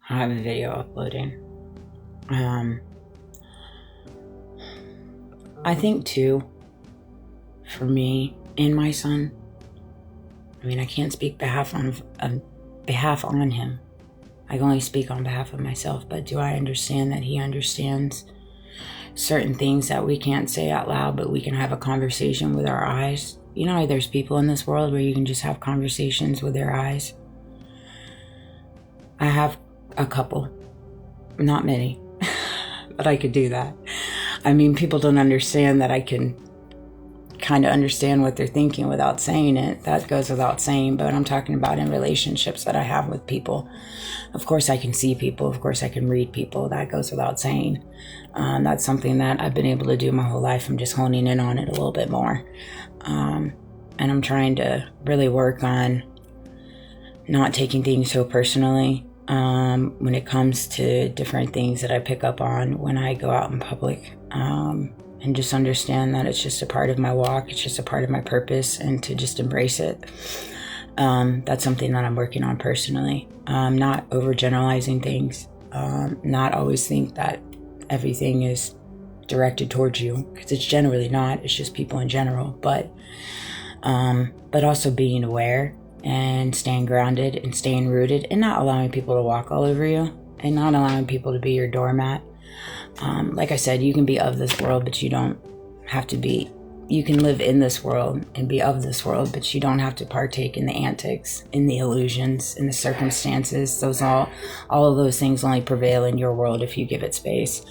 I have a video uploading. I think too, for me and my son, I mean, I can't speak behalf on him. I can only speak on behalf of myself, but do I understand that he understands certain things that we can't say out loud, but we can have a conversation with our eyes? You know, there's people in this world where you can just have conversations with their eyes. I have a couple, not many, but I could do that. I mean, people don't understand that I can kind of understand what they're thinking without saying it. That goes without saying, but I'm talking about in relationships that I have with people. Of course I can see people, of course I can read people. That goes without saying. That's something that I've been able to do my whole life. I'm just honing in on it a little bit more. And I'm trying to really work on not taking things so personally when it comes to different things that I pick up on when I go out in public. And just understand that it's just a part of my walk, it's just a part of my purpose, and to just embrace it. That's something that I'm working on personally. Not overgeneralizing things, not always think that everything is directed towards you, because it's generally not. It's just people in general, but also being aware and staying grounded and staying rooted, and not allowing people to walk all over you, and not allowing people to be your doormat. Like I said, you can be of this world, but you don't have to be. You can live in this world and be of this world, but you don't have to partake in the antics, in the illusions, in the circumstances. All of those things only prevail in your world if you give it space.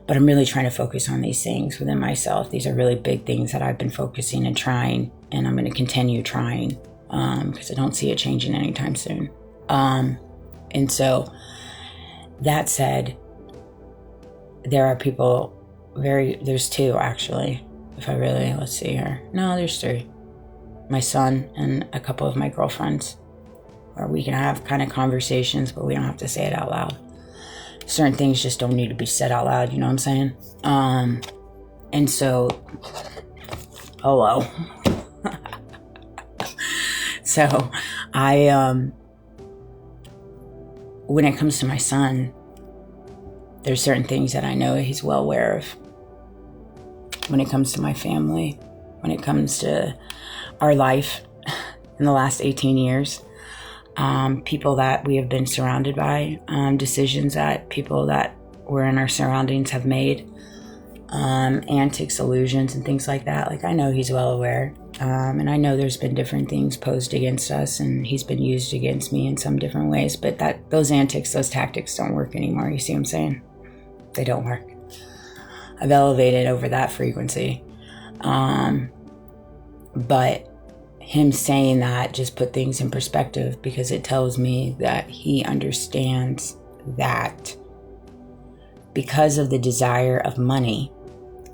But I'm really trying to focus on these things within myself. These are really big things that I've been focusing and trying, and I'm going to continue trying because I don't see it changing anytime soon. And so, that said, there are people there's two actually, let's see here. No, there's three. My son and a couple of my girlfriends, where we can have kind of conversations, but we don't have to say it out loud. Certain things just don't need to be said out loud, you know what I'm saying? And so, hello. So, when it comes to my son, there's certain things that I know he's well aware of. When it comes to my family, when it comes to our life in the last 18 years, people that we have been surrounded by, decisions that people that were in our surroundings have made, antics, illusions, and things like that. Like, I know he's well aware. And I know there's been different things posed against us, and he's been used against me in some different ways, but those antics, those tactics don't work anymore. You see what I'm saying? They don't work. I've elevated over that frequency. But him saying that just put things in perspective, because it tells me that he understands that because of the desire of money,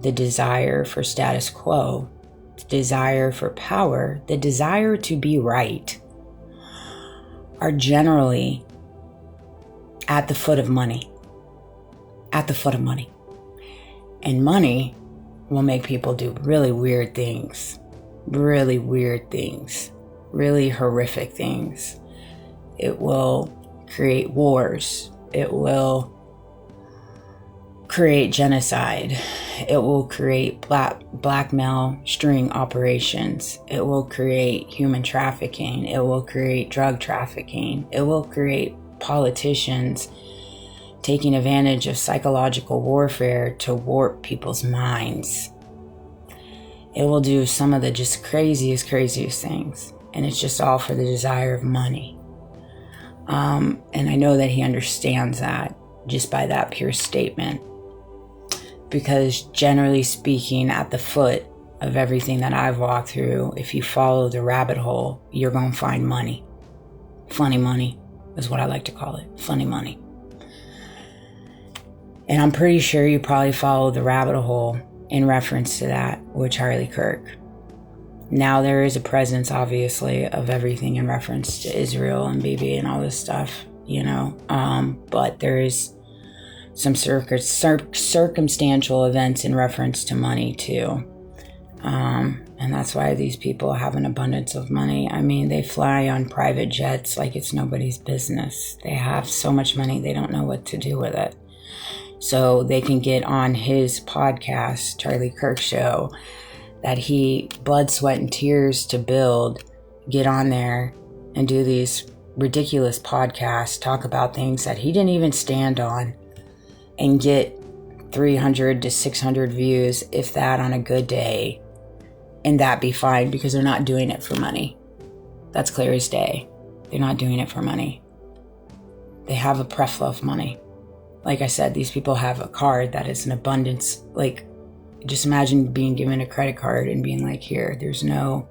the desire for status quo, the desire for power, the desire to be right, are generally at the foot of money. At the foot of money. And money will make people do really weird things, really horrific things. It will create wars. It will create genocide. It will create blackmail string operations. It will create human trafficking. It will create drug trafficking. It will create politicians taking advantage of psychological warfare to warp people's minds. It will do some of the just craziest things. And it's just all for the desire of money. And I know that he understands that just by that pure statement. Because generally speaking, at the foot of everything that I've walked through, if you follow the rabbit hole, you're going to find money. Funny money is what I like to call it. Funny money. And I'm pretty sure you probably followed the rabbit hole in reference to that with Charlie Kirk. Now there is a presence, obviously, of everything in reference to Israel and Bibi and all this stuff, you know. But there is some circumstantial events in reference to money too. And that's why these people have an abundance of money. I mean, they fly on private jets like it's nobody's business. They have so much money, they don't know what to do with it. So they can get on his podcast, Charlie Kirk Show, that he blood, sweat, and tears to build, get on there and do these ridiculous podcasts, talk about things that he didn't even stand on, and get 300 to 600 views, if that, on a good day. And that be fine, because they're not doing it for money. That's clear as day. They're not doing it for money. They have a plethora of money. Like I said, these people have a card that is an abundance. Like, just imagine being given a credit card and being like, here, there's no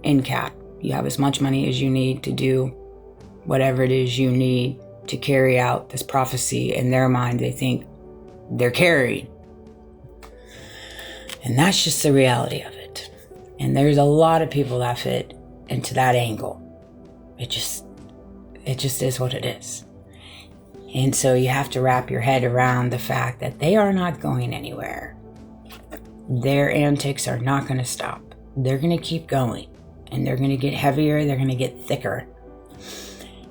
end cap. You have as much money as you need to do whatever it is you need to carry out this prophecy. In their mind, they think they're carried. And that's just the reality of it. And there's a lot of people that fit into that angle. It just is what it is. And so you have to wrap your head around the fact that they are not going anywhere. Their antics are not going to stop. They're going to keep going. And they're going to get heavier. They're going to get thicker.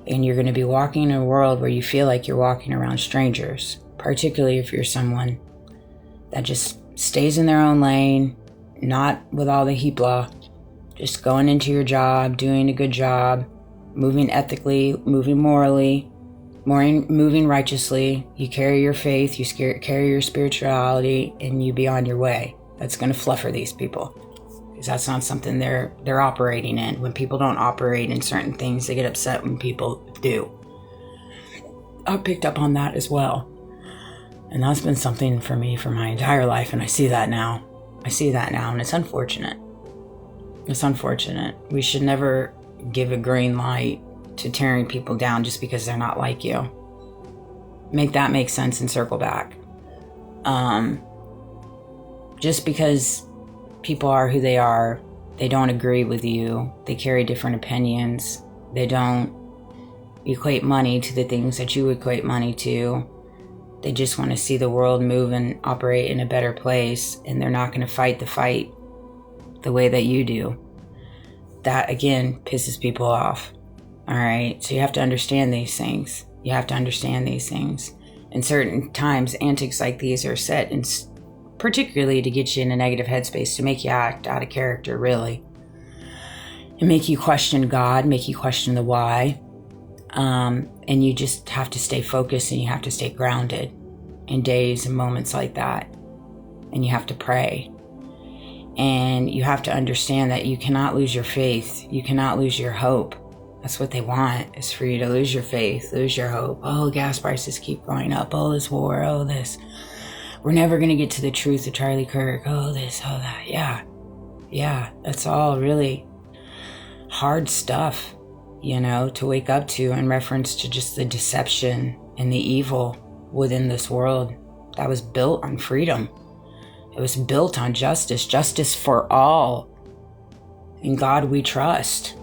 And you're going to be walking in a world where you feel like you're walking around strangers. Particularly if you're someone that just stays in their own lane, not with all the hoopla, just going into your job, doing a good job, moving ethically, moving morally, moving righteously. You carry your faith, you carry your spirituality, and you be on your way. That's going to fluffer these people, because that's not something they're operating in. When people don't operate in certain things, they get upset when people do. I picked up on that as well. And that's been something for me for my entire life, and I see that now. And it's unfortunate. It's unfortunate. We should never give a green light to tearing people down just because they're not like you. Make that make sense and circle back. Just because people are who they are, they don't agree with you, they carry different opinions, they don't equate money to the things that you equate money to. They just want to see the world move and operate in a better place, and they're not going to fight the fight the way that you do. That, again, pisses people off. All right? So you have to understand these things. And certain times, antics like these are set, and particularly to get you in a negative headspace, to make you act out of character, really. And make you question God, make you question the why. And you just have to stay focused, and you have to stay grounded in days and moments like that. And you have to pray. And you have to understand that you cannot lose your faith. You cannot lose your hope. That's what they want, is for you to lose your faith, lose your hope. Oh, gas prices keep going up. Oh, this war. Oh, this. We're never going to get to the truth of Charlie Kirk. Oh, this. Oh, that. Yeah. That's all really hard stuff, to wake up to, in reference to just the deception and the evil within this world that was built on freedom. It was built on justice for all. In God we trust,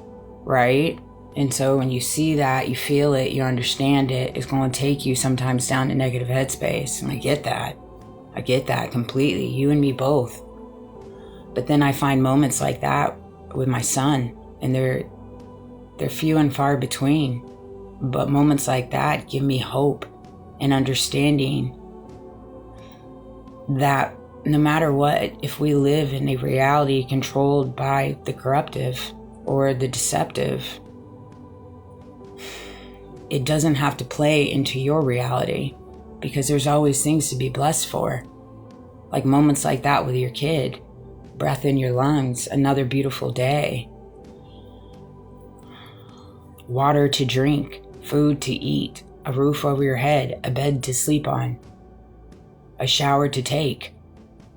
right? And so when you see that, you feel it, you understand it, it's going to take you sometimes down to negative headspace. And I get that completely. You and me both. But then I find moments like that with my son, and they're few and far between. But moments like that give me hope and understanding that no matter what, if we live in a reality controlled by the corruptive or the deceptive, it doesn't have to play into your reality, because there's always things to be blessed for. Like moments like that with your kid, breath in your lungs, another beautiful day, water to drink, food to eat, a roof over your head, a bed to sleep on, a shower to take.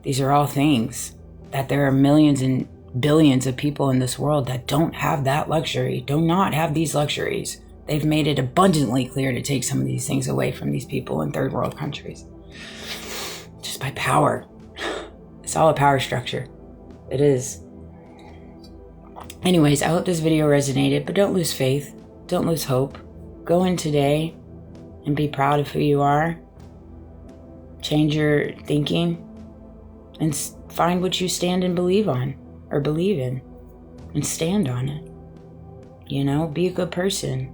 These are all things that there are millions and billions of people in this world that don't have that luxury, do not have these luxuries. They've made it abundantly clear to take some of these things away from these people in third world countries. Just by power. It's all a power structure. It is. Anyways, I hope this video resonated, but don't lose faith. Don't lose hope. Go in today and be proud of who you are. Change your thinking and find what you stand and believe on, or believe in, and stand on it. You know, be a good person.